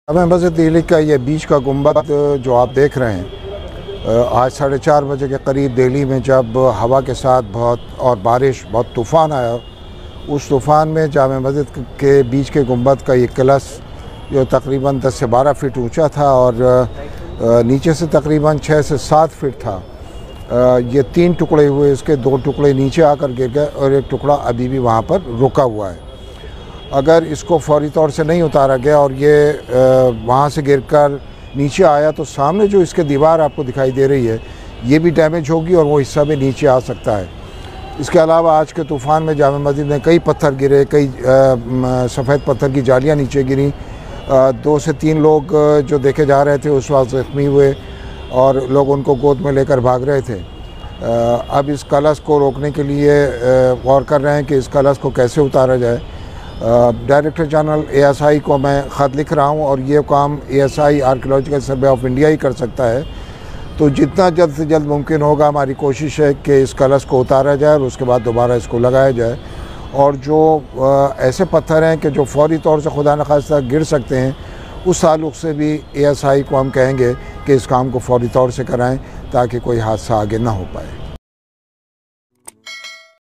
जामा मस्जिद दिल्ली का ये बीच का गुंबद जो आप देख रहे हैं, आज 4:30 बजे के करीब दिल्ली में जब हवा के साथ बहुत बहुत तूफ़ान आया, उस तूफ़ान में जामा मस्जिद के बीच के गुंबद का ये कलश जो तकरीबन 10 से 12 फीट ऊंचा था और नीचे से तकरीबन 6 से 7 फीट था। ये 3 टुकड़े हुए, इसके 2 टुकड़े नीचे आकर गिर गए और एक टुकड़ा अभी भी वहाँ पर रुका हुआ है। अगर इसको फौरी तौर से नहीं उतारा गया और ये वहाँ से गिरकर नीचे आया तो सामने जो इसके दीवार आपको दिखाई दे रही है ये भी डैमेज होगी और वो हिस्सा भी नीचे आ सकता है। इसके अलावा आज के तूफ़ान में जामा मस्जिद में कई पत्थर गिरे, कई सफ़ेद पत्थर की जालियाँ नीचे गिरी। 2 से 3 लोग जो देखे जा रहे थे उस वक्त ज़ख्मी हुए और लोग उनको गोद में लेकर भाग रहे थे। अब इस कलश को रोकने के लिए गौर कर रहे हैं कि इस कलश को कैसे उतारा जाए। डायरेक्टर जनरल ASI को मैं ख़त लिख रहा हूँ और ये काम ASI archaeological survey of India ही कर सकता है। तो जितना जल्द से जल्द मुमकिन होगा हमारी कोशिश है कि इस कलश को उतारा जाए और उसके बाद दोबारा इसको लगाया जाए। और जो ऐसे पत्थर हैं कि जो फौरी तौर से खुदा न खास्ता गिर सकते हैं, उस ताल्लुक़ से भी ASI को हम कहेंगे कि इस काम को फौरी तौर से कराएं ताकि कोई हादसा आगे ना हो पाए।